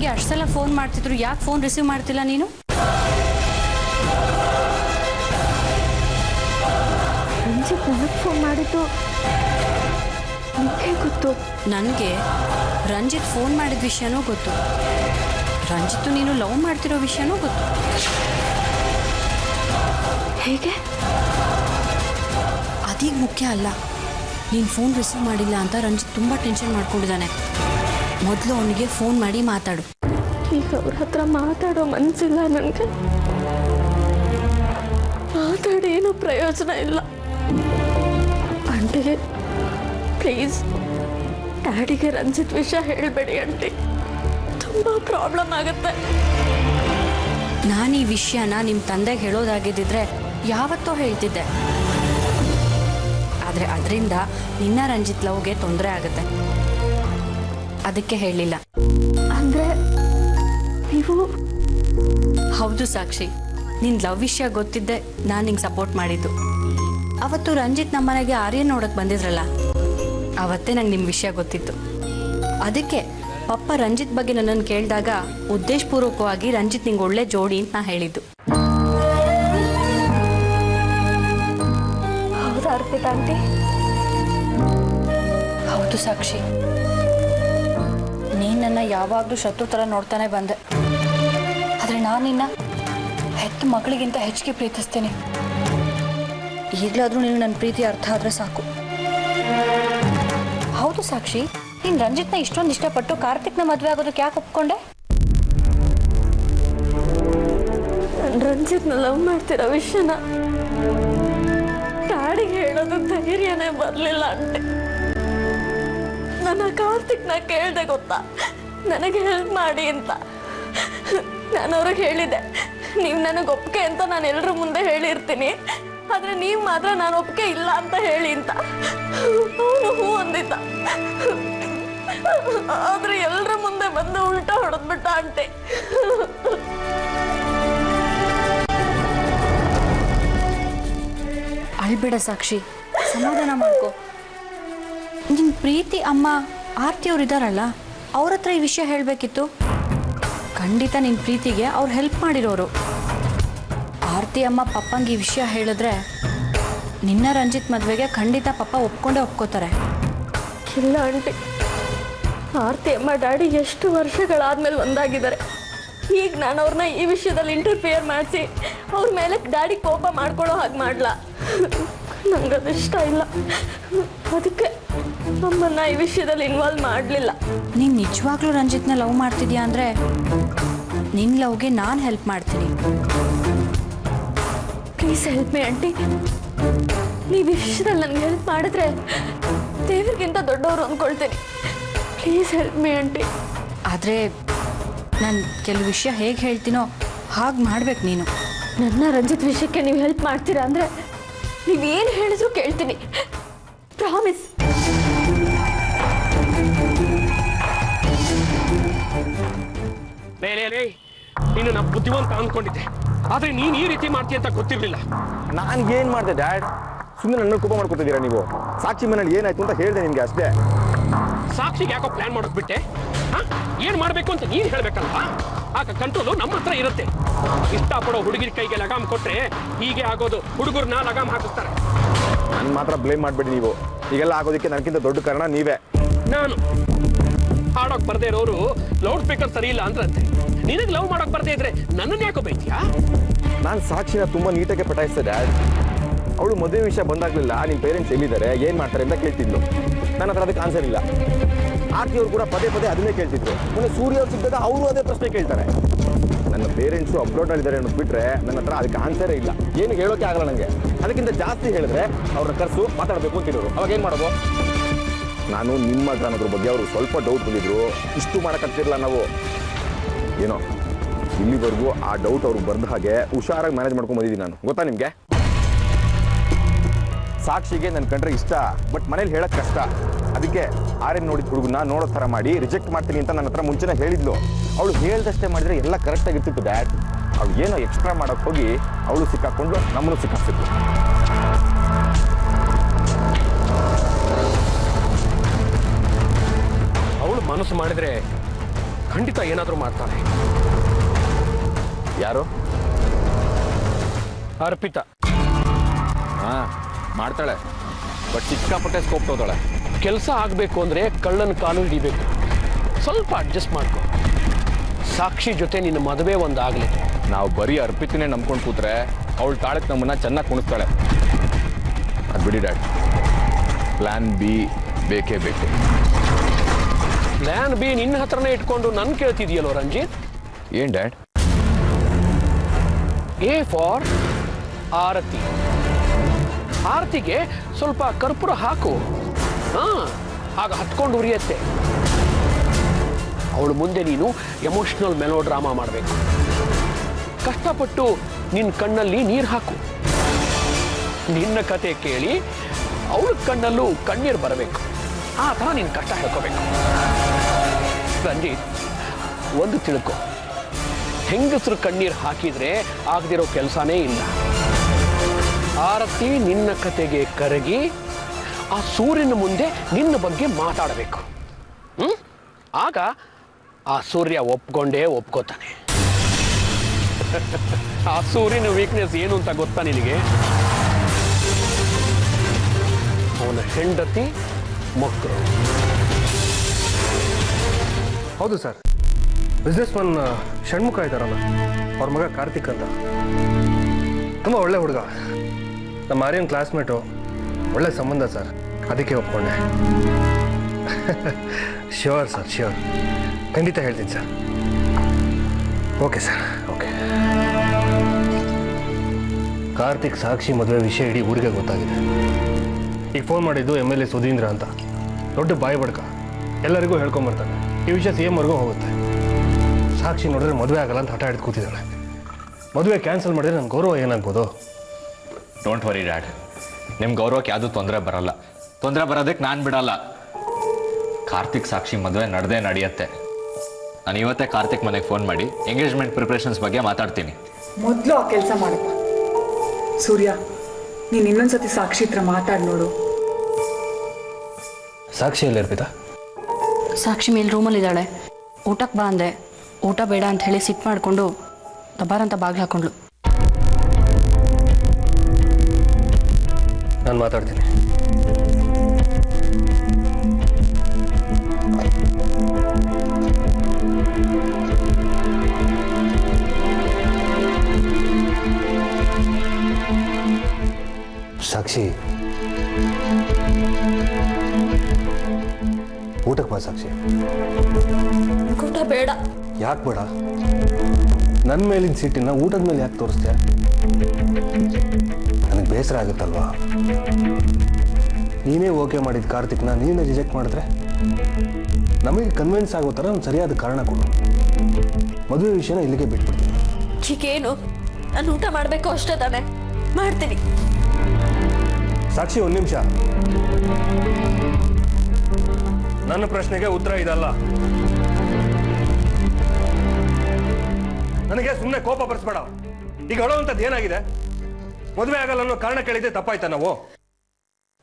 ನಿನಗೆ ಅಷ್ಟು ಸಲ ಫೋನ್ ಮಾಡ್ತಿದ್ರು, ಯಾಕೆ ಫೋನ್ ರಿಸೀವ್ ಮಾಡ್ತಿಲ್ಲ ನೀನು? ರಂಜಿತ್ ನನಗೆ ಫೋನ್ ಮಾಡಿದ್ದು ನಿಮಗೆ ಗೊತ್ತು? ನನಗೆ ರಂಜಿತ್ ಫೋನ್ ಮಾಡಿದ ವಿಷಯನೂ ಗೊತ್ತು, ರಂಜಿತ್ತು ನೀನು ಲವ್ ಮಾಡ್ತಿರೋ ವಿಷಯನೂ ಗೊತ್ತು. ಹೇಗೆ? ಅದೀಗ ಮುಖ್ಯ ಅಲ್ಲ. ನೀನು ಫೋನ್ ರಿಸೀವ್ ಮಾಡಿಲ್ಲ ಅಂತ ರಂಜಿತ್ ತುಂಬ ಟೆನ್ಷನ್ ಮಾಡ್ಕೊಂಡಿದ್ದಾನೆ. ಮೊದಲು ಅವನಿಗೆ ಫೋನ್ ಮಾಡಿ ಮಾತಾಡು. ಈಗ ಅವ್ರ ಹತ್ರ ಮಾತಾಡೋ ಮನಸ್ಸಿಲ್ಲ ನನಗೆ. ಮಾತಾಡಿ ಏನೂ ಪ್ರಯೋಜನ ಇಲ್ಲ. ಆಂಟಿಗೆ ಪ್ಲೀಸ್ ಡ್ಯಾಡಿಗೆ ರಂಜಿತ್ ವಿಷಯ ಹೇಳಬೇಡಿ ಆಂಟಿ, ತುಂಬ ಪ್ರಾಬ್ಲಮ್ ಆಗುತ್ತೆ. ನಾನು ಈ ವಿಷಯನ ನಿಮ್ಮ ತಂದೆಗೆ ಹೇಳೋದಾಗಿದ್ದಿದ್ರೆ ಯಾವತ್ತೋ ಹೇಳ್ತಿದ್ದೆ. ಆದರೆ ಅದರಿಂದ ನಿನ್ನ ರಂಜಿತ್ ಲವ್ಗೆ ತೊಂದರೆ ಆಗುತ್ತೆ, ಅದಕ್ಕೆ ಹೇಳಲಿಲ್ಲ. ಅಂದರೆ ನೀವು? ಹೌದು ಸಾಕ್ಷಿ, ನಿನ್ನ ಲವ್ ವಿಷಯ ಗೊತ್ತಿದ್ದೆ ನಾನು ನಿಂಗೆ ಸಪೋರ್ಟ್ ಮಾಡಿದ್ದು. ಅವತ್ತು ರಂಜಿತ್ ನಮ್ಮನೆಗೆ ಆರ್ಯನ್ ನೋಡೋಕೆ ಬಂದಿದ್ರಲ್ಲ, ಅವತ್ತೇ ನಂಗೆ ನಿಮ್ಮ ವಿಷಯ ಗೊತ್ತಿತ್ತು. ಅದಕ್ಕೆ ಪಪ್ಪ ರಂಜಿತ್ ಬಗ್ಗೆ ನನ್ನನ್ನು ಕೇಳಿದಾಗ ಉದ್ದೇಶಪೂರ್ವಕವಾಗಿ ರಂಜಿತ್ ನಿಂಗೆ ಒಳ್ಳೆ ಜೋಡಿ ಅಂತ ನಾ ಹೇಳಿದ್ದು. ಹೌದಾ ಅರ್ಪಿತಾ ಆಂಟಿ? ಹೌದು ಸಾಕ್ಷಿ, ನೀನು ನನ್ನ ಯಾವಾಗಲೂ ಶತ್ರು ಥರ ನೋಡ್ತಾನೆ ಬಂದೆ. ಆದರೆ ನಾನು ನಿನ್ನ ಹೆತ್ತ ಮಗಳಿಗಿಂತ ಹೆಚ್ಚಿಗೆ ಪ್ರೀತಿಸ್ತೀನಿ. ಈಗಲಾದರೂ ನೀನು ನನ್ನ ಪ್ರೀತಿ ಅರ್ಥ ಆದರೆ ಸಾಕು. ಹೌದು ಸಾಕ್ಷಿ, ನೀನು ರಂಜಿತ್ನ ಇಷ್ಟೊಂದು ಇಷ್ಟಪಟ್ಟು ಕಾರ್ತಿಕ್ನ ಮದುವೆ ಆಗೋದಕ್ಕೆ ಯಾಕೆ ಒಪ್ಕೊಂಡೆ? ರಂಜಿತ್ನ ಲವ್ ಮಾಡ್ತಿರೋ ವಿಷಯನ ಡ್ಯಾಡಿಗೆ ಹೇಳೋದು ಧೈರ್ಯನೇ ಬರಲಿಲ್ಲ ಆಂಟಿ. ನನ್ನ ಕಾರ್ತಿಕ್ನ ಕೇಳಿದೆ ಗೊತ್ತಾ, ನನಗೆ ಹೆಲ್ಪ್ ಮಾಡಿ ಅಂತ. ನಾನು ಅವ್ರಿಗೆ ಹೇಳಿದೆ, ನೀವು ನನಗೆ ಒಪ್ಪಿಗೆ ಅಂತ ನಾನು ಎಲ್ಲರ ಮುಂದೆ ಹೇಳಿರ್ತೀನಿ, ಆದರೆ ನೀವು ಮಾತ್ರ ನಾನು ಒಪ್ಪಿಗೆ ಇಲ್ಲ ಅಂತ ಹೇಳಿ ಅಂತ. ಅವನು ಹೂ ಅಂದಿದ್ದ, ಆದರೆ ಎಲ್ಲರ ಮುಂದೆ ಬಂದು ಉಲ್ಟಾ ಹೊಡೆದ್ಬಿಟ್ಟ ಆಂಟಿ. ಅಳ್ಬೇಡ ಸಾಕ್ಷಿ, ಸಮಾಧಾನ ಮಾಡ್ಕೋ. ನಿನ್ನ ಪ್ರೀತಿ ಅಮ್ಮ ಆರ್ತಿ ಅವ್ರು ಇದ್ದಾರಲ್ಲ, ಅವ್ರ ಹತ್ರ ಈ ವಿಷಯ ಹೇಳಬೇಕಿತ್ತು. ಖಂಡಿತ ನಿನ್ನ ಪ್ರೀತಿಗೆ ಅವ್ರು ಹೆಲ್ಪ್ ಮಾಡಿರೋರು. ಆರ್ತಿ ಅಮ್ಮ ಪಪ್ಪಂಗೆ ಈ ವಿಷಯ ಹೇಳಿದ್ರೆ ನಿನ್ನ ರಂಜಿತ್ ಮದುವೆಗೆ ಖಂಡಿತ ಪಪ್ಪ ಒಪ್ಕೊಂಡೇ ಒಪ್ಕೋತಾರೆ. ಇಲ್ಲ ಆಂಟಿ, ಆರ್ತಿ ಅಮ್ಮ ಡ್ಯಾಡಿ ಎಷ್ಟು ವರ್ಷಗಳಾದ್ಮೇಲೆ ಒಂದಾಗಿದ್ದಾರೆ. ಈಗ ನಾನು ಅವ್ರನ್ನ ಈ ವಿಷಯದಲ್ಲಿ ಇಂಟರ್ಫಿಯರ್ ಮಾಡಿಸಿ ಅವ್ರ ಮೇಲೆ ಡ್ಯಾಡಿ ಕೋಪ ಮಾಡ್ಕೊಳ್ಳೋ ಹಾಗೆ ಮಾಡಲ್ಲ. ನಂಗದು ಇಷ್ಟ ಇಲ್ಲ. ಅದಕ್ಕೆ ಅಮ್ಮನ್ನ ಈ ವಿಷಯದಲ್ಲಿ ಇನ್ವಾಲ್ವ್ ಮಾಡಲಿಲ್ಲ. ನೀನು ನಿಜವಾಗ್ಲೂ ರಂಜಿತ್ನ ಲವ್ ಮಾಡ್ತಿದ್ಯಾ ಅಂದರೆ ನಿನ್ನ ಲವ್ಗೆ ನಾನು ಹೆಲ್ಪ್ ಮಾಡ್ತೀನಿ. Please help me aunty. ನೀವು ಈ ವಿಷಯದಲ್ಲಿ ನನಗೆ ಹೆಲ್ಪ್ ಮಾಡಿದ್ರೆ ದೇವ್ರಿಗಿಂತ ದೊಡ್ಡವರು ಅಂದ್ಕೊಳ್ತೀನಿ. Please help me aunty. ಆದರೆ ನಾನು ಕೆಲವು ವಿಷಯ ಹೇಗೆ ಹೇಳ್ತೀನೋ ಹಾಗೆ ಮಾಡ್ಬೇಕು ನೀನು. ನನ್ನ ರಂಜಿತ್ ವಿಷಯಕ್ಕೆ ನೀವು ಹೆಲ್ಪ್ ಮಾಡ್ತೀರಾ ಅಂದರೆ ನೀವೇನು ಹೇಳಿದ್ರು ಕೇಳ್ತೀನಿ, ಪ್ರಾಮಿಸ್. ನೀನು ನಮ್ಮ ಬುದ್ಧಿವಂತ ಅಂದ್ಕೊಂಡಿದ್ದೆ, ಆದರೆ ನೀನು ಈ ರೀತಿ ಮಾಡ್ತೀಯ ಅಂತ ಗೊತ್ತಿರಲಿಲ್ಲ. ನಾನು ಏನು ಮಾಡಿದೆ ಡ್ಯಾಡ್? ಸುಮ್ಮನೆ ನನ್ನ ಕೋಪ ಮಾಡ್ಕೊತಿದ್ದೀರಾ ನೀವು? ಸಾಕ್ಷಿ ಮನೇಲಿ ಏನಾಯ್ತು ಅಂತ ಹೇಳಿದೆ ನಿಮಗೆ ಅಷ್ಟೇ. ಸಾಕ್ಷಿಗೆ ಯಾಕೋ ಪ್ಲಾನ್ ಮಾಡೋಕ್ ಬಿಟ್ಟೆ? ಏನ್ ಮಾಡ್ಬೇಕು ಅಂತ ನೀನ್ ಹೇಳ್ಬೇಕಲ್ವಾ? ಆಗ ಕಂಟ್ರೋಲು ನಮ್ಮ ಹತ್ರ ಇರುತ್ತೆ. ಇಷ್ಟಪಡೋ ಹುಡುಗಿರ ಕೈಗೆ ಲಗಾಮ್ ಕೊಟ್ರೆ ಹೀಗೆ ಆಗೋದು. ಹುಡುಗರನ್ನ ಲಗಾಮ್ ಹಾಕಿಸ್ತಾರೆ. ನನ್ನ ಮಾತ್ರ ಬ್ಲೇಮ್ ಮಾಡಬೇಡಿ ನೀವು. ಈಗೆಲ್ಲ ಆಗೋದಕ್ಕೆ ನನಗಿಂತ ದೊಡ್ಡ ಕಾರಣ ನೀವೇ. ನಾನು ಹಾಡೋಕ್ ಬರ್ದೇ ಇರೋರು ಲೌಡ್ ಸ್ಪೀಕರ್ ಸರಿ ಇಲ್ಲ ಅಂದ್ರಂತೆ. ನಿನಗೆ ಲವ್ ಮಾಡೋಕ್ ಬರ್ದೇ ಇದ್ರೆ ನನ್ನನ್ನು ಯಾಕೋ ಬೈತೀಯಾ? ನಾನು ಸಾಕ್ಷಿನ ತುಂಬಾ ನೀಟಾಗಿ ಪಟಾಯಿಸಿದೆ ಡ್ಯಾಡ್. ಅವಳು ಮದುವೆ ವಿಷಯ ಬಂದಾಗಲಿಲ್ಲ ನಿಮ್ಮ ಪೇರೆಂಟ್ಸ್ ಎಲ್ಲಿದ್ದಾರೆ, ಏನು ಮಾಡ್ತಾರೆ ಅಂತ ಕೇಳ್ತಿದ್ಲು. ನನ್ನ ಹತ್ರ ಅದಕ್ಕೆ ಆನ್ಸರ್ ಇಲ್ಲ. ಆರ್ತಿ ಅವರು ಕೂಡ ಪದೇ ಪದೇ ಅದನ್ನೇ ಕೇಳ್ತಿದ್ರು. ಮೊನ್ನೆ ಸೂರ್ಯ ಅವ್ರು ಸಿಕ್ಕಿದಾಗ ಅವರು ಅದೇ ಪ್ರಶ್ನೆ ಕೇಳ್ತಾರೆ. ನನ್ನ ಪೇರೆಂಟ್ಸು ಅಬ್ರಾಡ್ನಲ್ಲಿದ್ದಾರೆ ಅನ್ನೋದು ಬಿಟ್ಟರೆ ನನ್ನ ಹತ್ರ ಅದಕ್ಕೆ ಆನ್ಸರೇ ಇಲ್ಲ. ಏನು ಹೇಳೋಕೆ ಆಗಲ್ಲ ನನಗೆ. ಅದಕ್ಕಿಂತ ಜಾಸ್ತಿ ಹೇಳಿದ್ರೆ ಅವ್ರನ್ನ ಕರೆಸು ಮಾತಾಡಬೇಕು ಅಂತಿರೋರು. ಅವಾಗ ಏನು ಮಾಡೋದು? ನಾನು ನಿಮ್ಮ ಹತ್ರ ಅನ್ನೋದ್ರ ಬಗ್ಗೆ ಅವರು ಸ್ವಲ್ಪ ಡೌಟ್ ಬಂದಿದ್ರು. ಇಷ್ಟು ಮಾಡೋಕ್ಕಾಗ್ತಿರಲ್ಲ ನಾವು. ಏನೋ ಇಲ್ಲಿವರೆಗೂ ಆ ಡೌಟ್ ಅವ್ರಿಗೆ ಬರ್ದ ಹಾಗೆ ಹುಷಾರಾಗಿ ಮ್ಯಾನೇಜ್ ಮಾಡ್ಕೊಂಡು ಬಂದಿದ್ದೀನಿ ನಾನು. ಗೊತ್ತಾ ನಿಮಗೆ? ಸಾಕ್ಷಿಗೆ ನನ್ನ ಕಂಡ್ರೆ ಇಷ್ಟ, ಬಟ್ ಮನೇಲಿ ಹೇಳಕ್ ಕಷ್ಟ. ಅದಕ್ಕೆ ಆರ್ಯನ್ ನೋಡಿದ ಹುಡುಗನ ನೋಡೋ ಥರ ಮಾಡಿ ರಿಜೆಕ್ಟ್ ಮಾಡ್ತೀನಿ ಅಂತ ನನ್ನ ಹತ್ರ ಮುಂಚೆನೇ ಹೇಳಿದ್ಲು. ಅವಳು ಹೇಳ್ದಷ್ಟೇ ಮಾಡಿದ್ರೆ ಎಲ್ಲ ಕರೆಕ್ಟಾಗಿರ್ತಿತ್ತು ಡ್ಯಾಡ್. ಅವಳು ಏನೋ ಎಕ್ಸ್ಟ್ರಾ ಮಾಡೋಕ್ಕೆ ಹೋಗಿ ಅವಳು ಸಿಕ್ಕಾಕೊಂಡು ನಮ್ಮನ್ನು ಸಿಕ್ಕಾಕ್ತಿದ್ಲು. ಅವಳು ಮನಸ್ಸು ಮಾಡಿದ್ರೆ ಖಂಡಿತ ಏನಾದರೂ ಮಾಡ್ತಾಳೆ. ಯಾರು? ಅರ್ಪಿತಾ. ಹಾಂ, ಮಾಡ್ತಾಳೆ. ಬಟ್ ಸಿಕ್ಕಾಪಟ್ಟೆ ಸ್ಕೋಪ್ ತೋತಾಳೆ. ಕೆಲಸ ಆಗಬೇಕು ಅಂದರೆ ಕಳ್ಳನ ಕಾಲು ಹಿಡಿಬೇಕು. ಸ್ವಲ್ಪ ಅಡ್ಜಸ್ಟ್ ಮಾಡ್ಕೊ. ಸಾಕ್ಷಿ ಜೊತೆ ನಿನ್ನ ಮದುವೆ ಒಂದಾಗಲಿ. ನಾವು ಬರೀ ಅರ್ಪಿತನೇ ನಂಬ್ಕೊಂಡು ಕೂತ್ರೆ ಅವಳು ತಾಳಕ್ಕೆ ನಮ್ಮನ್ನು ಚೆನ್ನಾಗಿ ಕುಣಿಸ್ತಾಳೆ. ಅದು ಬಿಡಿ ಡ್ಯಾಡ್, ಪ್ಲ್ಯಾನ್ ಬಿ ಬೇಕೇ ಬೇಕು. ಪ್ಲ್ಯಾನ್ ಬಿ ನಿನ್ನ ಹತ್ರನೇ ಇಟ್ಕೊಂಡು ನನ್ನ ಕೇಳ್ತಿದೆಯಲ್ಲೋ ರಂಜಿತ್? ಏನು ಡ್ಯಾಡ್? ಎ ಫಾರ್ ಆರತಿ. ಆರತಿಗೆ ಸ್ವಲ್ಪ ಕರ್ಪೂರ ಹಾಕು. ಆಗ ಹತ್ಕೊಂಡು ಉರಿಯತ್ತೆ. ಅವಳು ಮುಂದೆ ನೀನು ಎಮೋಷನಲ್ ಮೆಲೋ ಡ್ರಾಮಾ ಮಾಡಬೇಕು. ಕಷ್ಟಪಟ್ಟು ನಿನ್ನ ಕಣ್ಣಲ್ಲಿ ನೀರು ಹಾಕು. ನಿನ್ನ ಕತೆ ಕೇಳಿ ಅವಳ ಕಣ್ಣಲ್ಲೂ ಕಣ್ಣೀರು ಬರಬೇಕು. ಆ ಥರ ನಿನ್ನ ಕಷ್ಟ ಹೇಳ್ಕೋಬೇಕು. ರಂಜಿತ್, ಒಂದು ತಿಳ್ಕೊ, ಹೆಂಗಸರು ಕಣ್ಣೀರು ಹಾಕಿದ್ರೆ ಆಗದಿರೋ ಕೆಲಸನೇ ಇಲ್ಲ. ಆರತಿ ನಿನ್ನ ಕತೆಗೆ ಕರಗಿ ಆ ಸೂರ್ಯನ ಮುಂದೆ ನಿನ್ನ ಬಗ್ಗೆ ಮಾತಾಡಬೇಕು. ಆಗ ಆ ಸೂರ್ಯ ಒಪ್ಕೊಂಡೇ ಒಪ್ಕೋತಾನೆ. ಆ ಸೂರ್ಯನ ವೀಕ್ನೆಸ್ ಏನು ಅಂತ ಗೊತ್ತಾ ನಿನಗೆ? ಅವನ ಹೆಂಡತಿ, ಮಕ್ಕಳು. ಹೌದು ಸರ್, ಬಿಸ್ನೆಸ್ ಮನ್ ಷಣ್ಮುಖ ಇದ್ದಾರಲ್ಲ, ಅವ್ರ ಮಗ ಕಾರ್ತಿಕ್ ಅಂತ, ತುಂಬ ಒಳ್ಳೆ ಹುಡುಗ. ನಮ್ಮ ಆರ್ಯನ್ ಕ್ಲಾಸ್ಮೇಟು, ಒಳ್ಳೆ ಸಂಬಂಧ ಸರ್, ಅದಕ್ಕೆ ಒಪ್ಕೊಂಡೆ. ಶ್ಯೂರ್ ಸರ್, ಶ್ಯೂರ್, ಖಂಡಿತ ಹೇಳ್ತೀನಿ sir. Okay sir, okay. Karthik Sakshi ಮದುವೆ ವಿಷಯ ಇಡೀ ಊರಿಗೆ ಗೊತ್ತಾಗಿದೆ. ಈಗ ಫೋನ್ ಮಾಡಿದ್ದು MLA ಸುಧೀಂದ್ರ ಅಂತ, ದೊಡ್ಡ ಬಾಯಿ ಬಡ್ಕ, ಎಲ್ಲರಿಗೂ ಹೇಳ್ಕೊಂಬರ್ತಾನೆ. ಈ ವಿಷಯ CMವರೆಗೂ ಹೋಗುತ್ತೆ. ಸಾಕ್ಷಿ ನೋಡಿದ್ರೆ ಮದುವೆ ಆಗಲ್ಲ ಅಂತ ಹಠ ಹಿಡಿದು ಕೂತಿದ್ದಾಳೆ. ಮದುವೆ ಕ್ಯಾನ್ಸಲ್ ಮಾಡಿದ್ರೆ ನನ್ನ ಗೌರವ ಏನಾಗ್ಬೋದು? ಡೋಂಟ್ ವರಿ ಡ್ಯಾಡ್, ನಿಮ್ಮ ಗೌರವಕ್ಕೆ ಯಾವುದೂ ತೊಂದರೆ ಬರಲ್ಲ. ತೊಂದರೆ ಬರೋದಕ್ಕೆ ನಾನು ಬಿಡಲ್ಲ. ಕಾರ್ತಿಕ್ ಸಾಕ್ಷಿ ಮದುವೆ ನಡೆಯುತ್ತೆ. ನಾನು ಇವತ್ತೇ ಕಾರ್ತಿಕ್ ಮನೆಗೆ ಫೋನ್ ಮಾಡಿ ಎಂಗೇಜ್ಮೆಂಟ್ ಪ್ರಿಪ್ರೇಷನ್ಸ್ ಬಗ್ಗೆ ಮಾತಾಡ್ತೀನಿ. ಮೊದಲು ಆ ಕೆಲಸ ಮಾಡಪ್ಪ. ಸೂರ್ಯ, ನೀನು ಇನ್ನೊಂದ್ಸತಿ ಸಾಕ್ಷಿ ಹತ್ರ ಮಾತಾಡಿ ನೋಡು. ಸಾಕ್ಷಿ ಎಲ್ಲ ಅರ್ಪಿತಾ? ಸಾಕ್ಷಿ ಮೇಲೆ ರೂಮಲ್ಲಿದ್ದಾಳೆ. ಊಟಕ್ಕೆ ಬಾ ಅಂದೆ, ಊಟ ಬೇಡ ಅಂತ ಹೇಳಿ ಸಿಟ್ಟು ಮಾಡಿಕೊಂಡು ದಬಾರಂತ ಬಾಗಿಲು ಹಾಕೊಂಡ್ಳು. ನಾನು ಮಾತಾಡ್ತೀನಿ. ಸಾಕ್ಷಿ, ಊಟಕ್ಕೆ ಬಾ ಸಾಕ್ಷಿ. ಊಟ ಬೇಡ. ಯಾಕೆ ಬೇಡ? ನನ್ನ ಮೇಲಿನ ಸಿಟ್ಟಿನ ಊಟದ ಮೇಲೆ ಯಾಕೆ ತೋರಿಸ್ತೀಯ? ನನಗೆ ಬೇಸರ ಆಗುತ್ತಲ್ವಾ? ನೀನೇ ಓಕೆ ಮಾಡಿದ ಕಾರ್ತಿಕ್ನ ನೀನೇ ರಿಜೆಕ್ಟ್ ಮಾಡಿದ್ರೆ ನಮಗೆ ಕನ್ವಿನ್ಸ್ ಆಗೋ ಥರ ಒಂದು ಸರಿಯಾದ ಕಾರಣ ಕೊಡು. ಮದುವೆ ವಿಷಯನ ಇಲ್ಲಿಗೆ ಬಿಟ್ಬಿಡ್ತೀನಿ. ಈಗೇನು? ನಾನು ಊಟ ಮಾಡಬೇಕು ಅಷ್ಟೇ ತಾನೆ, ಮಾಡ್ತೀನಿ. ಸಾಕ್ಷಿ, ಒಂದು ನಿಮಿಷ. ನನ್ನ ಪ್ರಶ್ನೆಗೆ ಉತ್ತರ ಇದಲ್ಲ. ನನಗೆ ಸುಮ್ಮನೆ ಕೋಪ ಬರ್ಸ್ಬೇಡ. ಈಗ ಹೇಳೋವಂಥದ್ದು ಏನಾಗಿದೆ? ಮದುವೆ ಆಗಲ್ಲ ಅನ್ನೋ ಕಾರಣ ಕೇಳಿದ್ರೆ ತಪ್ಪಾಯ್ತಾ ನಾವು?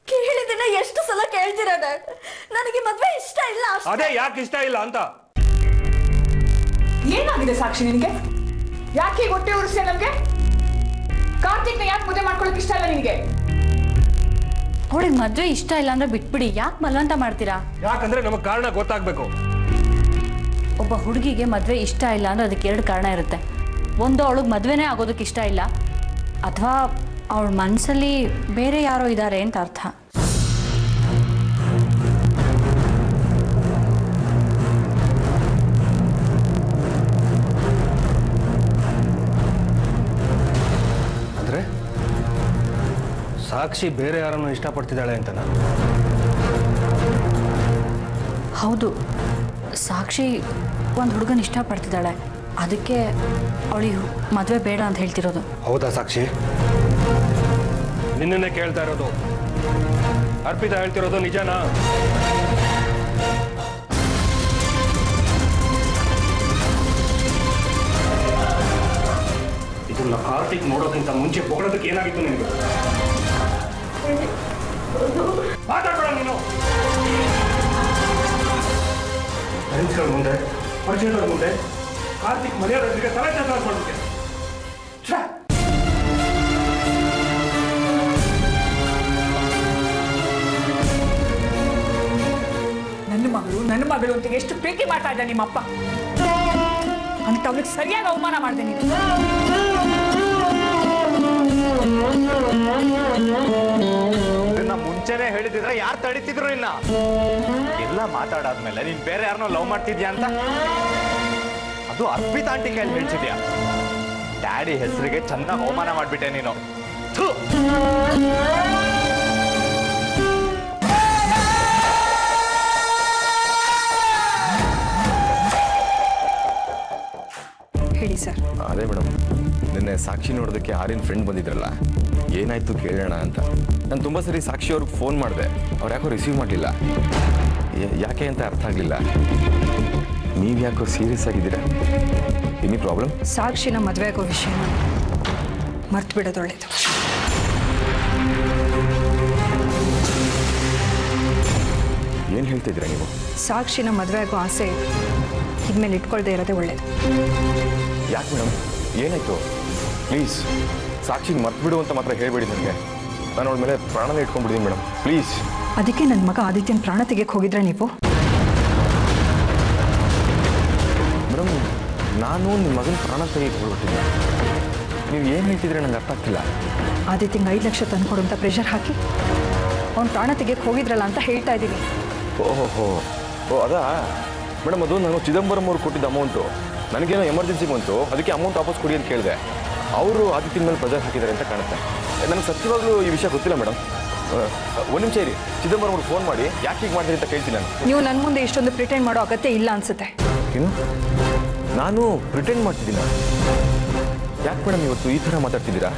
ಕೇಳಿದಿನ ಎಷ್ಟು ಸಲ ಕೇಳ್ತೀರ ಡ್ಯಾಡ್? ನನಗೆ ಮದ್ವೆ ಇಷ್ಟ ಇಲ್ಲ ಅಷ್ಟೇ. ಅದೇ ಯಾಕೆ ಇಷ್ಟ ಇಲ್ಲ ಅಂತ. ಏನಾಗಿದೆ ಸಾಕ್ಷಿ ನಿನಗೆ? ಯಾಕೆ ಈಗ ಹೊಟ್ಟೆ ಉರಿಸ್ತೀಯ ನಮ್ಗೆ? ಕಾರ್ತಿಕ್ನ ಯಾಕೆ ಮದುವೆ ಮಾಡ್ಕೊಳಕ್ ಇಷ್ಟ ಇಲ್ಲ ನಿನಗೆ? ಅವಳಿಗೆ ಮದುವೆ ಇಷ್ಟ ಇಲ್ಲ ಅಂದ್ರೆ ಬಿಟ್ಬಿಡಿ, ಯಾಕೆ ಬಲವಂತ ಮಾಡ್ತೀರಾ? ಯಾಕಂದ್ರೆ ನಮಗೆ ಕಾರಣ ಗೊತ್ತಾಗ್ಬೇಕು. ಒಬ್ಬ ಹುಡುಗಿಗೆ ಮದುವೆ ಇಷ್ಟ ಇಲ್ಲ ಅಂದ್ರೆ ಅದಕ್ಕೆ 2 ಕಾರಣ ಇರುತ್ತೆ. ಒಂದು, ಅವಳಿಗೆ ಮದುವೆನೇ ಆಗೋದಕ್ಕೆ ಇಷ್ಟ ಇಲ್ಲ, ಅಥವಾ ಅವಳ ಮನಸ್ಸಲ್ಲಿ ಬೇರೆ ಯಾರೋ ಇದ್ದಾರೆ ಅಂತ ಅರ್ಥ. ಅಂದ್ರೆ ಸಾಕ್ಷಿ ಬೇರೆ ಯಾರನ್ನು ಇಷ್ಟಪಡ್ತಿದ್ದಾಳೆ ಅಂತನಾ? ಹೌದು, ಸಾಕ್ಷಿ ಒಂದು ಹುಡುಗನ ಇಷ್ಟಪಡ್ತಿದ್ದಾಳೆ, ಅದಕ್ಕೆ ಅವಳಿಗೆ ಮದುವೆ ಬೇಡ ಅಂತ ಹೇಳ್ತಿರೋದು. ಹೌದಾ ಸಾಕ್ಷಿ? ನಿನ್ನನ್ನೇ ಕೇಳ್ತಾ ಇರೋದು. ಅರ್ಪಿತಾ ಹೇಳ್ತಿರೋದು ನಿಜನಾ? ಇದನ್ನ ಕಾರ್ತಿಕ್ ನೋಡೋಕ್ಕಿಂತ ಮುಂಚೆ ಹೊಗಳೋದಕ್ಕೆ ಏನಾಗಿತ್ತು ನಿನಗೆ? ಮಾತಾಡ್ಬೇಡ ನೀನು. ಫ್ರೆಂಡ್ಸ್ಗಳ ಮುಂದೆ ಪರಿಚಯದವ್ರ ಮುಂದೆ ಕಾರ್ತಿಕ್ ಮನೆಯವರಿಗೆ ತಲೆ ಚಾರ್ಜ್ ಮಾಡ್ಬಿಟ್ಟೆ. ನನ್ನ ಮಗಳು ಅಂತ ಎಷ್ಟು ಪ್ರೀತಿ ಮಾಡ್ತಾ ಇದ್ದ ನಿಮ್ಮಪ್ಪ ಅಂತ ಅವ್ರಿಗೆ ಸರಿಯಾಗಿ ಅವಮಾನ ಮಾಡಿದೆ ನೀನು. ಮುಂಚೆನೆ ಹೇಳಿದ್ರೆ ಯಾರು ತಡೀತಿದ್ರು ನಿನ್ನ? ಎಲ್ಲ ಮಾತಾಡಾದ್ಮೇಲೆ ನೀನ್ ಬೇರೆ ಯಾರನ್ನೋ ಲವ್ ಮಾಡ್ತಿದ್ಯಾ ಅಂತ ಅದು ಅರ್ಪಿತಾ ಆಂಟಿ ಕೈಯಲ್ಲಿ ಹೇಳ್ತಿದ್ಯಾ? ಡ್ಯಾಡಿ ಹೆಸರಿಗೆ ಚೆನ್ನಾಗಿ ಅವಮಾನ ಮಾಡ್ಬಿಟ್ಟೆ ನೀನು. ಹೇಳಿ ಸರ್. ಅದೇ ಮೇಡಮ್, ನಿನ್ನೆ ಸಾಕ್ಷಿ ನೋಡೋದಕ್ಕೆ ಆರ್ಯನ್ ಫ್ರೆಂಡ್ ಬಂದಿದ್ರಲ್ಲ, ಏನಾಯ್ತು ಕೇಳೋಣ ಅಂತ. ನಾನು ತುಂಬ ಸರಿ ಸಾಕ್ಷಿ ಅವ್ರಿಗೆ ಫೋನ್ ಮಾಡಿದೆ, ಅವ್ರು ಯಾಕೋ ರಿಸೀವ್ ಮಾಡಲಿಲ್ಲ. ಯಾಕೆ ಅಂತ ಅರ್ಥ ಆಗಲಿಲ್ಲ. ನೀವು ಯಾಕೋ ಸೀರಿಯಸ್ ಆಗಿದ್ದೀರಾ? Any problem? ಸಾಕ್ಷಿನ ಮದುವೆ ಆಗೋ ವಿಷಯನ ಮರ್ತು ಬಿಡೋದು ಒಳ್ಳೇದು. ಏನು ಹೇಳ್ತಿದ್ದೀರಾ ನೀವು? ಸಾಕ್ಷಿನ ಮದುವೆ ಆಗೋ ಆಸೆ ಇದ್ಮೇಲೆ ಇಟ್ಕೊಳ್ದೇ ಇರೋದೇ ಒಳ್ಳೇದು. ಯಾಕೆ ಮೇಡಮ್, ಏನಾಯ್ತು? ಪ್ಲೀಸ್ ಸಾಕ್ಷಿಗೆ ಮರ್ತ್ಬಿಡು ಅಂತ ಮಾತ್ರ ಹೇಳ್ಬೇಡಿ ನನಗೆ. ನಾನು ಅವಳ ಮೇಲೆ ಪ್ರಾಣನೇ ಇಟ್ಕೊಂಡ್ಬಿಡ್ತೀನಿ ಮೇಡಮ್, ಪ್ಲೀಸ್. ಅದಕ್ಕೆ ನನ್ನ ಮಗ ಆದಿತ್ಯನ ಪ್ರಾಣ ತೆಗೆಯಕ್ಕೆ ಹೋಗಿದ್ರೆ ನೀವು? ಮೇಡಮ್, ನಾನು ನಿಮ್ಮ ಮಗನ ಪ್ರಾಣ ತೆಗೆಯಕ್ಕೆ ಹೋಗ್ಬಿಟ್ಟಿದ್ದೆ. ನೀವು ಏನು ಹೇಳ್ತಿದ್ರೆ ನಂಗೆ ಅರ್ಥ ಆಗ್ತಿಲ್ಲ. ಆದಿತ್ಯಂಗೆ 5 ಲಕ್ಷ ತಂದ್ಕೊಡು ಅಂತ ಪ್ರೆಷರ್ ಹಾಕಿ ಅವ್ನು ಪ್ರಾಣ ತೆಗೆಯಕ್ಕೆ ಹೋಗಿದ್ರಲ್ಲ ಅಂತ ಹೇಳ್ತಾ ಇದ್ದೀನಿ. ಓಹೋ ಅದಾ ಮೇಡಮ್, ಅದು ನಾನು ಚಿದಂಬರಂ ಅವ್ರು ಕೊಟ್ಟಿದ್ದ ಅಮೌಂಟು. ನನಗೇನೋ ಎಮರ್ಜೆನ್ಸಿ ಬಂತು, ಅದಕ್ಕೆ ಅಮೌಂಟ್ ವಾಪಸ್ ಕೊಡಿ ಅಂತ ಕೇಳಿದೆ. ಅವರು ಆದಿತ್ಯನ ಮೇಲೆ ಪ್ರೆಷರ್ ಹಾಕಿದ್ದಾರೆ ಅಂತ ಕಾಣುತ್ತೆ. ನನಗೆ ಸತ್ಯವಾಗ್ಲೂ ಈ ವಿಷಯ ಗೊತ್ತಿಲ್ಲ ಮೇಡಮ್. ಒಂದು ನಿಮಿಷ ಇರಿ, ಚಿದಂಬರಂ ಅವ್ರಿಗೆ ಫೋನ್ ಮಾಡಿ ಯಾಕೆ ಹೀಗೆ ಮಾಡ್ತೀನಿ ಅಂತ ಕೇಳ್ತೀನಿ ನಾನು. ನೀವು ನನ್ನ ಮುಂದೆ ಇಷ್ಟೊಂದು ಪ್ರಿಟೆಂಡ್ ಮಾಡೋ ಅಗತ್ಯ ಇಲ್ಲ ಅನ್ಸುತ್ತೆ. ಏನು? ನಾನು ಪ್ರಿಟೆಂಡ್ ಮಾಡ್ತಿದ್ದೀನ? ಯಾಕೆ ಮೇಡಮ್ ಇವತ್ತು ಈ ಥರ ಮಾತಾಡ್ತಿದ್ದೀರಾ?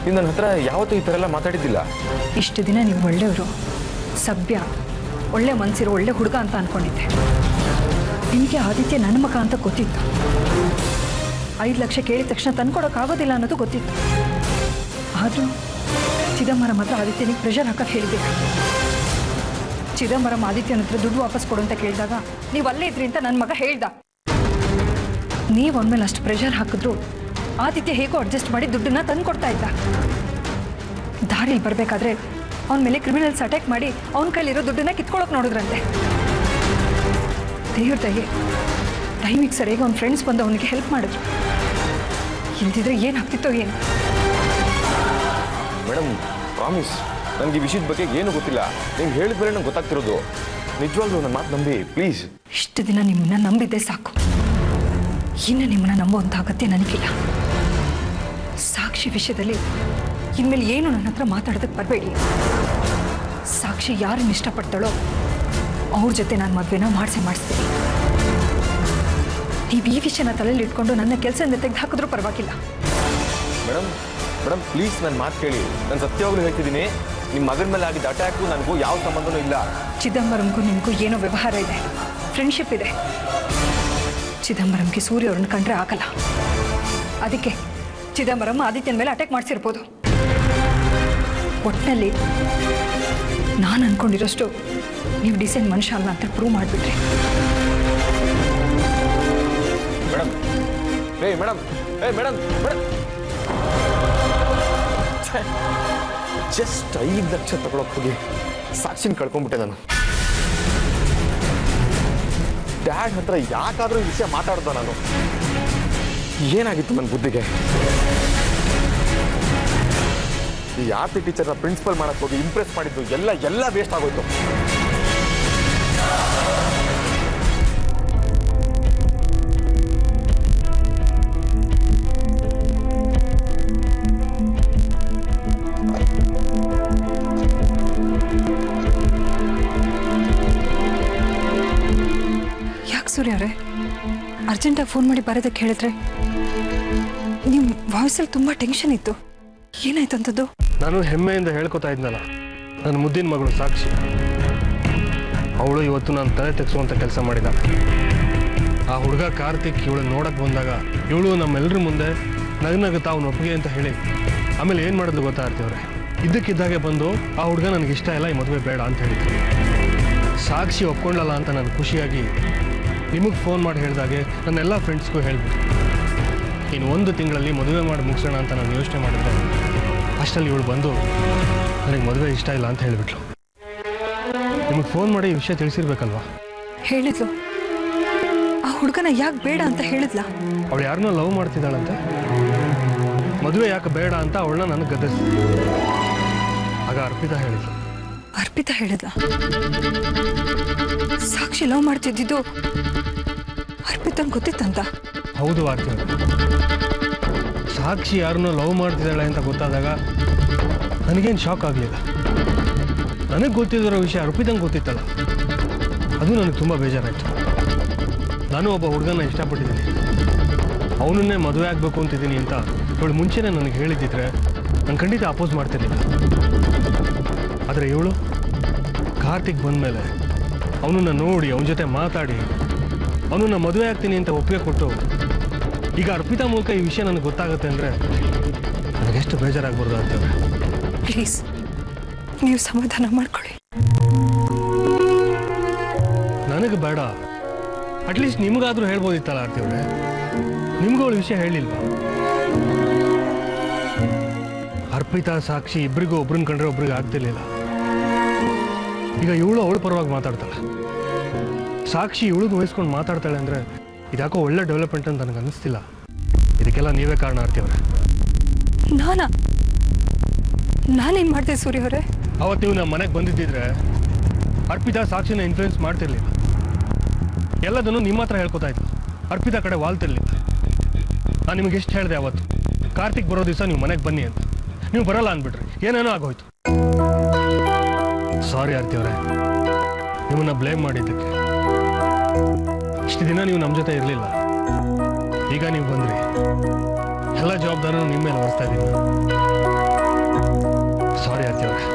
ನೀವು ನನ್ನ ಹತ್ರ ಯಾವತ್ತೂ ಈ ಥರ ಎಲ್ಲ ಮಾತಾಡಿದ್ದಿಲ್ಲ. ಇಷ್ಟು ದಿನ ನೀವು ಒಳ್ಳೆಯವರು, ಸಭ್ಯ, ಒಳ್ಳೆ ಮನಸ್ಸಿರೋ ಒಳ್ಳೆ ಹುಡುಗ ಅಂತ ಅಂದ್ಕೊಂಡಿದ್ದೆ. ನಿಮಗೆ ಆದಿತ್ಯ ನನ್ನ ಮಗ ಅಂತ ಗೊತ್ತಿತ್ತು. 5 ಲಕ್ಷ ಕೇಳಿದ ತಕ್ಷಣ ತಂದ್ಕೊಡೋಕ್ಕಾಗೋದಿಲ್ಲ ಅನ್ನೋದು ಗೊತ್ತಿತ್ತು. ಆದರೂ ಚಿದಂಬರಂ ಹತ್ರ ಆದಿತ್ಯನಿಗೆ ಪ್ರೆಷರ್ ಹಾಕಕ್ಕೆ ಹೇಳಿದ್ದೆ. ಚಿದಂಬರಂ ಆದಿತ್ಯನ ಹತ್ರ ದುಡ್ಡು ವಾಪಸ್ ಕೊಡು ಅಂತ ಕೇಳಿದಾಗ ನೀವು ಅಲ್ಲೇ ಇದ್ರಿ ಅಂತ ನನ್ನ ಮಗ ಹೇಳ್ದ. ನೀವು ಅವನ ಮೇಲೆ ಅಷ್ಟು ಪ್ರೆಷರ್ ಹಾಕಿದ್ರು ಆದಿತ್ಯ ಹೇಗೋ ಅಡ್ಜಸ್ಟ್ ಮಾಡಿ ದುಡ್ಡನ್ನ ತಂದು ಕೊಡ್ತಾ ಇದ್ದ. ದಾರಿಲಿ ಬರಬೇಕಾದ್ರೆ ಅವನ ಮೇಲೆ ಕ್ರಿಮಿನಲ್ಸ್ ಅಟ್ಯಾಕ್ ಮಾಡಿ ಅವನ ಕೈಲಿರೋ ದುಡ್ಡನ್ನ ಕಿತ್ಕೊಳ್ಳೋಕೆ ನೋಡಿದ್ರಂತೆ. ದೇವ್ರ ದಯೆ, ಟೈಮಿಗೆ ಸರಿಯಾಗಿ ಅವ್ನ ಫ್ರೆಂಡ್ಸ್ ಬಂದು ಅವನಿಗೆ ಹೆಲ್ಪ್ ಮಾಡಿದ್ರು. ಇಲ್ದಿದ್ರೆ ಏನಾಗ್ತಿತ್ತೋ ಏನು. ಮೇಡಮ್, ಪ್ರಾಮಿಸ್, ನನಗೆ ಈ ವಿಷಯದ ಬಗ್ಗೆ ಏನೂ ಗೊತ್ತಿಲ್ಲ. ನೀವು ಹೇಳಿದ ಮೇಲೆ ನಂಗೆ ಗೊತ್ತಾಗ್ತಿರೋದು. ನಿಜವಾಗ್ಲೂ ನನ್ನ ಮಾತು ನಂಬಿ ಪ್ಲೀಸ್. ಇಷ್ಟು ದಿನ ನಿಮ್ಮನ್ನ ನಂಬಿದ್ದೆ ಸಾಕು. ಇನ್ನು ನಿಮ್ಮನ್ನ ನಂಬುವಂಥ ಅಗತ್ಯ ನನಗಿಲ್ಲ. ಸಾಕ್ಷಿ ವಿಷಯದಲ್ಲಿ ಇನ್ಮೇಲೆ ಏನು ನನ್ನ ಹತ್ರ ಮಾತಾಡೋದಕ್ಕೆ ಬರಬೇಡಿ. ಸಾಕ್ಷಿ ಯಾರನ್ನ ಇಷ್ಟಪಡ್ತಾಳೋ ಅವ್ರ ಜೊತೆ ನಾನು ಮದುವೆನ ಮಾಡಿಸ್ತೀನಿ. ನೀವು ಈ ವಿಷಯನ ತಲೆಯಲ್ಲಿ ಇಟ್ಕೊಂಡು ನನ್ನ ಕೆಲಸದಿಂದ ತೆಗೆದು ಹಾಕಿದ್ರೂ ಪರವಾಗಿಲ್ಲ. ಮೇಡಮ್ ಪ್ಲೀಸ್ ನನ್ನ ಮಾತು ಕೇಳಿ. ನಾನು ಸತ್ಯವಾಗ್ಲೂ ಹೇಳ್ತಿದ್ದೀನಿ, ನಿಮ್ಮ ಮಗನ ಮೇಲೆ ಆಗಿದ್ದ ಅಟ್ಯಾಕು ನನಗೂ ಯಾವ ಸಂಬಂಧನೂ ಇಲ್ಲ. ಚಿದಂಬರಂಗೂ ನಿಮಗೂ ಏನೋ ವ್ಯವಹಾರ ಇದೆ, ಫ್ರೆಂಡ್ಶಿಪ್ ಇದೆ. ಚಿದಂಬರಂಗೆ ಸೂರ್ಯ ಅವ್ರನ್ನ ಕಂಡ್ರೆ ಆಗಲ್ಲ. ಅದಕ್ಕೆ ಚಿದಂಬರಂ ಆದಿತ್ಯನ ಮೇಲೆ ಅಟ್ಯಾಕ್ ಮಾಡಿಸಿರ್ಬೋದು. ಒಟ್ಟಿನಲ್ಲಿ ನಾನು ಅನ್ಕೊಂಡಿರೋಷ್ಟು ನೀವು ಡಿಸೆಂಟ್ ಮನುಷ್ಯ ಅಲ್ಲ ಅಂತ ಪ್ರೂವ್ ಮಾಡಿಬಿಟ್ರಿ. ಮೇಡಮ್ ಜಸ್ಟ್ 5 ಲಕ್ಷ ತಗೊಳಕ್ ಹೋಗಿ ಸಾಕ್ಷಿನ ಕಳ್ಕೊಂಡ್ಬಿಟ್ಟೆ ನಾನು. ಡ್ಯಾಡ್ ಹತ್ರ ಯಾಕಾದ್ರೂ ಈ ವಿಷಯ ಮಾತಾಡ್ದ ನಾನು? ಏನಾಗಿತ್ತು ನನ್ನ ಬುದ್ಧಿಗೆ? ಈ ಆರ್ತಿ ಟೀಚರ್ನ ಪ್ರಿನ್ಸಿಪಲ್ ಮಾಡಕ್ ಹೋಗಿ ಇಂಪ್ರೆಸ್ ಮಾಡಿದ್ದು ಎಲ್ಲ ವೇಸ್ಟ್ ಆಗೋಯ್ತು. ಯಾಕೆ ಸೂರ್ಯ ಅವರೇ ಅರ್ಜೆಂಟಾಗಿ ಫೋನ್ ಮಾಡಿ ಬರೋದಕ್ಕೆ ಹೇಳಿದ್ರೆ? ನಿಮ್ಮ ವಾಯ್ಸಲ್ಲಿ ತುಂಬ ಟೆನ್ಷನ್ ಇತ್ತು. ಏನಾಯ್ತು ಅಂಥದ್ದು? ನಾನು ಹೆಮ್ಮೆಯಿಂದ ಹೇಳ್ಕೊತಾ ಇದ್ನಲ್ಲ, ನನ್ನ ಮುದ್ದಿನ ಮಗಳು ಸಾಕ್ಷಿ, ಅವಳು ಇವತ್ತು ನಾನು ತಲೆ ತೆಗೆಸುವಂಥ ಕೆಲಸ ಮಾಡಿದ. ಆ ಹುಡುಗ ಕಾರ್ತಿಕ್ ಇವಳು ನೋಡಕ್ಕೆ ಬಂದಾಗ ಇವಳು ನಮ್ಮೆಲ್ಲರ ಮುಂದೆ ನಗನಗುತ್ತಾ ಅವನು ಒಪ್ಪಿಗೆ ಅಂತ ಹೇಳಿ ಆಮೇಲೆ ಏನು ಮಾಡಿದ್ಲು ಗೊತ್ತಾ ಇರ್ತೀವ್ರೆ? ಇದ್ದಕ್ಕಿದ್ದಾಗೆ ಬಂದು ಆ ಹುಡುಗ ನನಗೆ ಇಷ್ಟ ಇಲ್ಲ, ಈ ಮದುವೆ ಬೇಡ ಅಂತ ಹೇಳಿದ್ರು. ಸಾಕ್ಷಿ ಒಪ್ಕೊಂಡಲ್ಲ ಅಂತ ನಾನು ಖುಷಿಯಾಗಿ ನಿಮಗೆ ಫೋನ್ ಮಾಡಿ ಹೇಳಿದಾಗೆ ನನ್ನೆಲ್ಲ ಫ್ರೆಂಡ್ಸ್ಗೂ ಹೇಳಿಬಿಟ್ಟು ಇನ್ನು 1 ತಿಂಗಳಲ್ಲಿ ಮದುವೆ ಮಾಡಿ ಮುಗಿಸೋಣ ಅಂತ ನಾನು ಯೋಚನೆ ಮಾಡಿದ್ರೆ ಅಷ್ಟರಲ್ಲಿ ಇವಳು ಬಂದು ನನಗೆ ಮದುವೆ ಇಷ್ಟ ಇಲ್ಲ ಅಂತ ಹೇಳಿಬಿಟ್ಲು. ನಿಮಗೆ ಫೋನ್ ಮಾಡಿ ಈ ವಿಷಯ ತಿಳಿಸಿರ್ಬೇಕಲ್ವಾ? ಹೇಳಿದ್ಲು. ಆ ಹುಡುಗನ ಯಾಕೆ ಬೇಡ ಅಂತ ಹೇಳಿದ್ಲ? ಅವಳು ಯಾರನ್ನೋ ಲವ್ ಮಾಡ್ತಿದ್ದಾಳಂತೆ. ಮದುವೆ ಯಾಕೆ ಬೇಡ ಅಂತ ಅವಳನ್ನ ನನಗೆ ಗದರಿಸಿ. ಆಗ ಅರ್ಪಿತಾ ಹೇಳಿದ್ಲು. ಅರ್ಪಿತಾ ಹೇಳಿದ್ಲ? ಸಾಕ್ಷಿ ಲವ್ ಮಾಡ್ತಿದ್ದಿದ್ದು ಅರ್ಪಿತನ್ ಗೊತ್ತಿತ್ತಂತ? ಹೌದು ಆರ್ತಿ. ಸಾಕ್ಷಿ ಯಾರನ್ನೋ ಲವ್ ಮಾಡ್ತಿದ್ದಾಳೆ ಅಂತ ಗೊತ್ತಾದಾಗ ನನಗೇನು ಶಾಕ್ ಆಗಲಿಲ್ಲ. ನನಗೆ ಗೊತ್ತಿರೋ ವಿಷಯ ಅರ್ಪಿತಂಗೆ ಗೊತ್ತಿತ್ತಲ್ಲ, ಅದು ನನಗೆ ತುಂಬ ಬೇಜಾರಾಯಿತು. ನಾನು ಒಬ್ಬ ಹುಡುಗನ ಇಷ್ಟಪಟ್ಟಿದ್ದೀನಿ, ಅವನನ್ನೇ ಮದುವೆ ಆಗಬೇಕು ಅಂತಿದ್ದೀನಿ ಅಂತ ಇವಳು ಮುಂಚೆನೇ ನನಗೆ ಹೇಳಿದ್ದಿದ್ರೆ ನಾನು ಖಂಡಿತ ಅಪೋಸ್ ಮಾಡ್ತಿರ್ಲಿಲ್ಲ. ಆದರೆ ಇವಳು ಕಾರ್ತಿಕ್ ಬಂದಮೇಲೆ ಅವನನ್ನು ನೋಡಿ ಅವನ ಜೊತೆ ಮಾತಾಡಿ ಅವನನ್ನು ಮದುವೆ ಆಗ್ತೀನಿ ಅಂತ ಒಪ್ಪಿಗೆ ಕೊಟ್ಟು ಈಗ ಅರ್ಪಿತಾ ಮೂಲಕ ಈ ವಿಷಯ ನನಗೆ ಗೊತ್ತಾಗುತ್ತೆ ಅಂದರೆ ನನಗೆಷ್ಟು ಬೇಜಾರಾಗ್ಬಾರ್ದು ಅಂತೇವೆ. ಪ್ಲೀಸ್ ನೀವು ಸಮಾಧಾನ ಮಾಡ್ಕೊಳ್ಳಿ. ನನಗೆ ಬೇಡ, ಅಟ್ಲೀಸ್ಟ್ ನಿಮಗಾದ್ರೂ ಹೇಳ್ಬೋದಿತ್ತಲ್ಲ ಆರ್ತಿಯವ್ರೆ. ನಿಮ್ಗೂ ಅವಳ ವಿಷಯ ಹೇಳಿಲ್ವಾ? ಅರ್ಪಿತಾ ಸಾಕ್ಷಿ ಇಬ್ಬರಿಗೂ ಒಬ್ರನ್ನ ಕಂಡ್ರೆ ಒಬ್ರಿಗೆ ಆಗ್ತಿರ್ಲಿಲ್ಲ. ಈಗ ಇವಳು ಅವಳ ಪರವಾಗಿ ಮಾತಾಡ್ತಾಳೆ. ಸಾಕ್ಷಿ ಇವಳಿಗೆ ವಹಿಸ್ಕೊಂಡು ಮಾತಾಡ್ತಾಳೆ ಅಂದರೆ ಇದ್ಯಾಕೋ ಒಳ್ಳೆ ಡೆವಲಪ್ಮೆಂಟ್ ಅಂತ ನನಗೆ ಅನ್ನಿಸ್ತಿಲ್ಲ. ಇದಕ್ಕೆಲ್ಲ ನೀವೇ ಕಾರಣ ಆರ್ತಿಯವ್ರೆ. ನಾನೇನು ಮಾಡಿದೆ ಸೂರ್ಯ ಅವರೇ? ಅವತ್ತು ನೀವು ನಮ್ಮ ಮನೆಗೆ ಬಂದಿದ್ದಿದ್ರೆ ಅರ್ಪಿತಾ ಸಾಕ್ಷಿನ ಇನ್ಫ್ಲೂಯೆನ್ಸ್ ಮಾಡ್ತಿರ್ಲಿಲ್ಲ. ಎಲ್ಲದನ್ನು ನಿಮ್ಮ ಹತ್ರ ಹೇಳ್ಕೊತಾ ಇದ್ರು. ಅರ್ಪಿತಾ ಕಡೆ ವಾಲ್ತಿರ್ಲಿಲ್ಲ. ನಾನು ನಿಮಗೆ ಎಷ್ಟು ಹೇಳಿದೆ ಅವತ್ತು, ಕಾರ್ತಿಕ್ ಬರೋ ದಿವಸ ನೀವು ಮನೆಗೆ ಬನ್ನಿ ಅಂತ. ನೀವು ಬರಲ್ಲ ಅಂದ್ಬಿಟ್ರಿ, ಏನೇನೋ ಆಗೋಯ್ತು. ಸಾರಿ ಆರ್ತಿಯವರೇ, ನಿಮ್ಮನ್ನ ಬ್ಲೇಮ್ ಮಾಡಿದ್ದಕ್ಕೆ. ಇಷ್ಟು ದಿನ ನೀವು ನಮ್ಮ ಜೊತೆ ಇರಲಿಲ್ಲ, ಈಗ ನೀವು ಬಂದ್ರಿ. ಎಲ್ಲ ಜವಾಬ್ದಾರಿನೂ ನಿಮ್ಮ ಮೇಲೆ ಹೊರಿಸ್ತಾ ಇದ್ದೀನಿ. ಸಾರಿ ಆರ್ತಿಯವರೇ,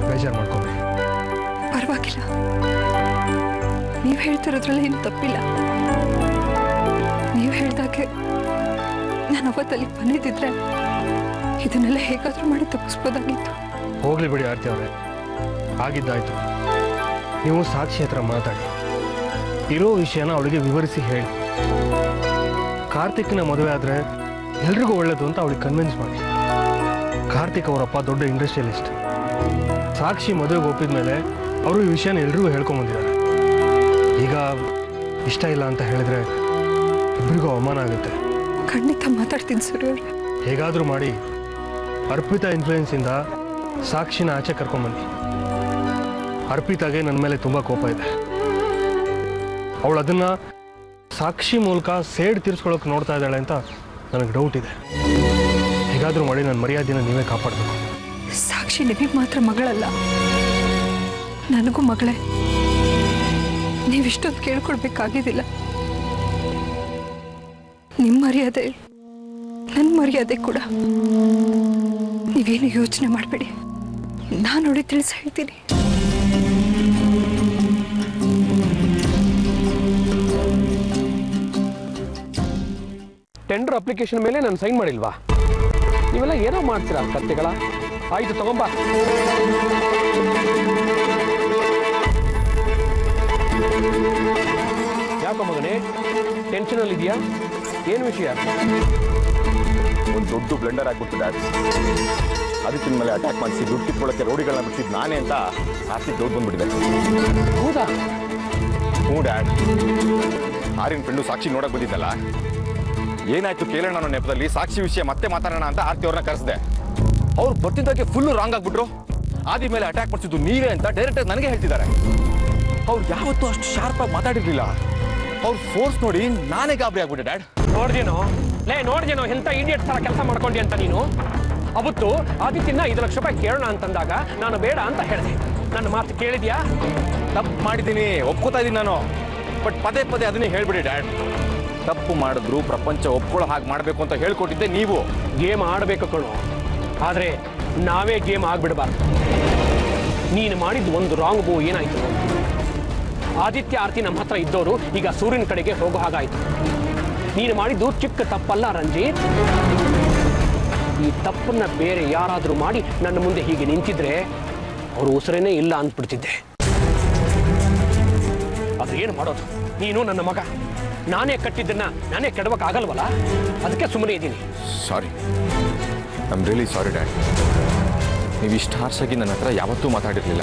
ಬೇಜಾರು ಮಾಡ್ಕೊಂಡ್ರಿ. ಪರವಾಗಿಲ್ಲ, ನೀವು ಹೇಳ್ತಿರೋದ್ರಲ್ಲಿ ಏನು ತಪ್ಪಿಲ್ಲ. ನೀವು ಹೇಳ್ದಾಗೆ ನಾನು ಅವತ್ತಲ್ಲಿ ಬಂದಿದ್ದಿದ್ರೆ ಇದನ್ನೆಲ್ಲ ಹೇಗಾದ್ರೂ ಮಾಡಿ ತಪ್ಪಿಸ್ಬೋದಾಗಿತ್ತು. ಹೋಗ್ಲಿ ಬಿಡಿ ಆರ್ತಿಯವರೇ, ಆಗಿದ್ದಾಯ್ತು. ನೀವು ಸಾಕ್ಷಿ ಹತ್ರ ಮಾತಾಡಿ ಇರೋ ವಿಷಯನ ಅವಳಿಗೆ ವಿವರಿಸಿ ಹೇಳಿ. ಕಾರ್ತಿಕ್ನ ಮದುವೆ ಆದರೆ ಎಲ್ರಿಗೂ ಒಳ್ಳೇದು ಅಂತ ಅವಳಿಗೆ ಕನ್ವಿನ್ಸ್ ಮಾಡಿ. ಕಾರ್ತಿಕ್ ಅವರಪ್ಪ ದೊಡ್ಡ ಇಂಡಸ್ಟ್ರಿಯಲಿಸ್ಟ್. ಸಾಕ್ಷಿ ಮದುವೆಗೆ ಒಪ್ಪಿದ ಮೇಲೆ ಅವರು ಈ ವಿಷಯನ ಎಲ್ರಿಗೂ ಹೇಳ್ಕೊಂಬಂದಿದ್ದಾರೆ. ಈಗ ಇಷ್ಟ ಇಲ್ಲ ಅಂತ ಹೇಳಿದ್ರೆ ಇಬ್ಬರಿಗೂ ಅವಮಾನ ಆಗುತ್ತೆ. ಖಂಡಿತ ಮಾತಾಡ್ತೀನಿ ಸೂರ್ಯ ಅವ್ರೆ. ಹೇಗಾದರೂ ಮಾಡಿ ಅರ್ಪಿತಾ ಇನ್ಫ್ಲೂಯೆನ್ಸಿಂದ ಸಾಕ್ಷಿನ ಆಚೆ ಕರ್ಕೊಂಬನ್ನಿ. ಅರ್ಪಿತಾಗೆ ನನ್ನ ಮೇಲೆ ತುಂಬ ಕೋಪ ಇದೆ. ಅವಳು ಅದನ್ನು ಸಾಕ್ಷಿ ಮೂಲಕ ಸೇಡ್ ತೀರಿಸ್ಕೊಳ್ಳೋಕೆ ನೋಡ್ತಾ ಇದ್ದಾಳೆ ಅಂತ ನನಗೆ ಡೌಟ್ ಇದೆ. ಹೇಗಾದರೂ ಮಾಡಿ ನನ್ನ ಮರ್ಯಾದೆನ ನೀವೇ ಕಾಪಾಡಬೇಕು. ಸಾಕ್ಷಿ ನಿಮಗೆ ಮಾತ್ರ ಮಗಳಲ್ಲ, ನನಗೂ ಮಗಳೇ. ನೀವಿಷ್ಟೊಂದು ಕೇಳ್ಕೊಳ್ಬೇಕಾಗಿದ್ದಿಲ್ಲ. ನಿಮ್ಮ ಮರ್ಯಾದೆ ನನ್ನ ಮರ್ಯಾದೆ ಕೂಡ. ನೀವೇನು ಯೋಚನೆ ಮಾಡಬೇಡಿ, ನಾನು ನೋಡಿ ತಿಳಿಸಿ ಹೇಳ್ತೀನಿ. ಟೆಂಡರ್ ಅಪ್ಲಿಕೇಶನ್ ಮೇಲೆ ನಾನು ಸೈನ್ ಮಾಡಿಲ್ವಾ? ನೀವೆಲ್ಲ ಏನೋ ಮಾಡ್ತೀರಾ ಕತ್ತೆಗಳ? ಆಯ್ತು ತಗೊಂಬ. ಯಾಕೋ ಮಗನೇ ಟೆನ್ಷನಲ್ಲಿ ಇದೆಯಾ? ಏನು ವಿಷಯ? ಒಂದು ದೊಡ್ಡ ಬ್ಲೆಂಡರ್ ಆಗ್ಬಿಟ್ಟು ಡ್ಯಾಡ್. ಅದಕ್ಕೆ ಮೇಲೆ ಅಟ್ಯಾಕ್ ಮಾಡಿಸಿ ದುಡ್ಡು ಕಿತ್ಕೊಳ್ಳೋಕ್ಕೆ ರೋಡಿಗಳನ್ನ ಬಿಟ್ಟಿದ್ದು ನಾನೇ ಅಂತ ಆರ್ತಿ ದೊಡ್ಡ ಬಂದ್ಬಿಟ್ಟಿದೆ. ಹೌದಾ? ಹ್ಞೂ ಡ್ಯಾಡ್. ಆರಿನ ಫ್ರೆಂಡು ಸಾಕ್ಷಿ ನೋಡಕ್ ಬಂದಿದ್ದಲ್ಲ, ಏನಾಯ್ತು ಕೇಳೋಣ ಅನ್ನೋ ನೆಪದಲ್ಲಿ ಸಾಕ್ಷಿ ವಿಷಯ ಮತ್ತೆ ಮಾತಾಡೋಣ ಅಂತ ಆರ್ತಿ ಅವ್ರನ್ನ ಕರೆಸಿದೆ. ಅವ್ರು ಬರ್ತಿದ್ದಕ್ಕೆ ಫುಲ್ಲು ರಾಂಗ್ ಆಗ್ಬಿಟ್ರು. ಆದಿ ಮೇಲೆ ಅಟ್ಯಾಕ್ ಮಾಡಿಸಿದ್ದು ನೀವೇ ಅಂತ ಡೈರೆಕ್ಟಾಗಿ ನನಗೆ ಹೇಳ್ತಿದ್ದಾರೆ. ಅವ್ರು ಯಾವತ್ತೂ ಅಷ್ಟು ಶಾರ್ಪಾಗಿ ಮಾತಾಡಿರ್ಲಿಲ್ಲ. ಅವ್ರ ಫೋರ್ಸ್ ನೋಡಿ ನಾನೇ ಗಾಬರಿ ಆಗ್ಬಿಟ್ಟೆ ಡ್ಯಾಡ್. ನೋಡ್ದೇನೋ ಎಂತ ಇಡಿಯಟ್ ತರ ಕೆಲಸ ಮಾಡ್ಕೊಂಡಿ ಅಂತ ನೀನು. ಅವತ್ತು ಆದಿತ್ಯನ 5 ಲಕ್ಷ ರೂಪಾಯಿ ಕೇಳೋಣ ಅಂತಂದಾಗ ನಾನು ಬೇಡ ಅಂತ ಹೇಳಿದೆ. ನನ್ನ ಮಾತು ಕೇಳಿದ್ಯಾ? ತಪ್ಪು ಮಾಡಿದ್ದೀನಿ, ಒಪ್ಕೋತಾ ಇದ್ದೀನಿ ನಾನು. ಬಟ್ ಪದೇ ಪದೇ ಅದನ್ನೇ ಹೇಳ್ಬಿಡಿ ಡ್ಯಾಡ್. ತಪ್ಪು ಮಾಡಿದ್ರು ಪ್ರಪಂಚ ಒಪ್ಕೊಳ್ಳೋ ಹಾಗೆ ಮಾಡಬೇಕು ಅಂತ ಹೇಳ್ಕೊಟ್ಟಿದ್ದೆ ನೀವು. ಗೇಮ್ ಆಡಬೇಕು ಕಣೋ, ಆದರೆ ನಾವೇ ಗೇಮ್ ಆಗ್ಬಿಡ್ಬಾರ್ದು. ನೀನು ಮಾಡಿದ್ದು ಒಂದು ರಾಂಗ್ ಮೂವ್ ಏನಾಯ್ತು? ಆದಿತ್ಯ ಆರ್ತಿ ನಮ್ಮ ಹತ್ರ ಇದ್ದವರು ಈಗ ಸೂರ್ಯನ ಕಡೆಗೆ ಹೋಗೋ ಹಾಗಾಯ್ತು. ನೀನು ಮಾಡಿದ್ದು ಚಿಕ್ಕ ತಪ್ಪಲ್ಲ ರಂಜಿತ್. ಈ ತಪ್ಪನ್ನ ಬೇರೆ ಯಾರಾದರೂ ಮಾಡಿ ನನ್ನ ಮುಂದೆ ಹೀಗೆ ನಿಂತಿದ್ರೆ ಅವರು ಉಸಿರೇನೇ ಇಲ್ಲ ಅಂದ್ಬಿಡ್ತಿದ್ದೆ. ಆದ್ರೆ ಏನು ಮಾಡೋದು? ನೀನು ನನ್ನ ಮಗ, ನಾನೇ ಕಟ್ಟಿದ್ದನ್ನ ನಾನೇ ಕೆಡವಕ್ಕಾಗಲ್ವಲ್ಲ, ಅದಕ್ಕೆ ಸುಮ್ಮನೆ ಇದ್ದೀನಿ. Sorry, I am really sorry dad. ನೀವು ಇಷ್ಟು ಹಾರ್ಸಾಗಿ ನನ್ನ ಹತ್ರ ಯಾವತ್ತೂ ಮಾತಾಡಿರಲಿಲ್ಲ.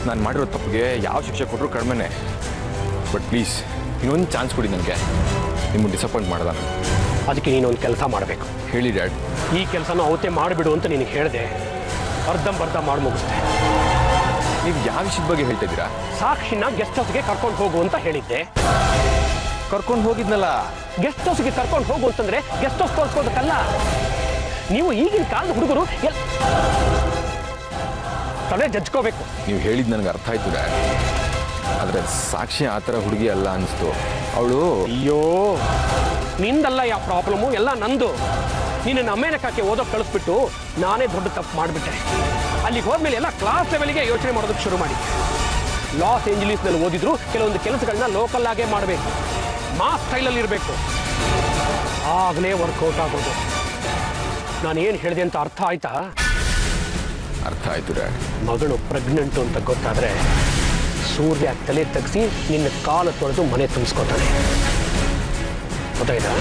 ನಾನು ಮಾಡಿರೋ ತಪ್ಪಿಗೆ ಯಾವ ಶಿಕ್ಷೆ ಕೊಟ್ಟರು ಕಡಿಮೆನೆ. ಬಟ್ ಪ್ಲೀಸ್ ಇನ್ನೊಂದು ಚಾನ್ಸ್ ಕೊಡಿ ನನಗೆ. ನಿಮ್ಮನ್ನು ಡಿಸಪಾಯಿಂಟ್ ಮಾಡ್ದ ನಾನು. ಅದಕ್ಕೆ ನೀನೊಂದು ಕೆಲಸ ಮಾಡಬೇಕು. ಹೇಳಿ ಡ್ಯಾಡ್. ಈ ಕೆಲಸನ ಅವತ್ತೇ ಮಾಡಿಬಿಡು ಅಂತ ನಿನಗೆ ಹೇಳಿದೆ, ಅರ್ಧಂಬರ್ಧ ಮಾಡಿ ಮುಗಿಸ್ದೆ. ನೀವು ಯಾವ ವಿಷಯದ ಬಗ್ಗೆ ಹೇಳ್ತಾ ಇದ್ದೀರಾ? ಸಾಕ್ಷಿನ ಗೆಸ್ಟ್ ಹೌಸ್ಗೆ ಕರ್ಕೊಂಡು ಹೋಗು ಅಂತ ಹೇಳಿದ್ದೆ. ಕರ್ಕೊಂಡು ಹೋಗಿದ್ನಲ್ಲ. ಗೆಸ್ಟ್ ಹೌಸ್ಗೆ ಕರ್ಕೊಂಡು ಹೋಗು ಅಂತಂದ್ರೆ ಗೆಸ್ಟ್ ಹೌಸ್ ತೋರಿಸ್ಕೋಬೇಕಲ್ಲ. ನೀವು ಈಗಿನ ಕಾಲದ ಹುಡುಗರು ತಲೆ ಜಜ್ಕೋಬೇಕು. ನೀವು ಹೇಳಿದ್ದು ನನಗೆ ಅರ್ಥ ಆಯ್ತು ಡ್ಯಾಡ್. ಆದರೆ ಸಾಕ್ಷಿ ಆ ಥರ ಹುಡುಗಿ ಅಲ್ಲ ಅನಿಸ್ತು. ಅವಳು ಅಯ್ಯೋ, ನಿಂದಲ್ಲ ಯಾವ ಪ್ರಾಬ್ಲಮ್ಮು, ಎಲ್ಲ ನಂದು. ನಿನ್ನ ಅಮೇರಿಕಕ್ಕೆ ಓದೋಕೆ ಕಳಿಸ್ಬಿಟ್ಟು ನಾನೇ ದೊಡ್ಡ ತಪ್ಪು ಮಾಡಿಬಿಟ್ಟೆ. ಅಲ್ಲಿಗೆ ಹೋದ್ಮೇಲೆ ಎಲ್ಲ ಕ್ಲಾಸ್ ಲೆವೆಲ್ಗೆ ಯೋಚನೆ ಮಾಡೋದಕ್ಕೆ ಶುರು ಮಾಡಿ. ಲಾಸ್ ಏಂಜಲೀಸ್ನಲ್ಲಿ ಓದಿದ್ರು ಕೆಲವೊಂದು ಕೆಲಸಗಳನ್ನ ಲೋಕಲ್ ಆಗೇ ಮಾಡಬೇಕು, ಮಾಸ್ ಸ್ಟೈಲಲ್ಲಿ ಇರಬೇಕು. ಆಗಲೇ ವರ್ಕೌಟ್ ಆಗೋದು. ನಾನೇನು ಹೇಳಿದೆ ಅಂತ ಅರ್ಥ ಆಯ್ತಾ? ಅರ್ಥ ಆಯ್ತು ಡ್ಯಾಡ್. ಮಗಳು ಪ್ರೆಗ್ನೆಂಟು ಅಂತ ಗೊತ್ತಾದರೆ ಸೂರ್ಯ ತಲೆ ತಗ್ಸಿ ನಿನ್ನ ಕಾಲು ತೊಳೆದು ಮನೆ ತುಂಬಿಸ್ಕೊತಾನೆ. ಗೊತ್ತಾಯ್ತಾ?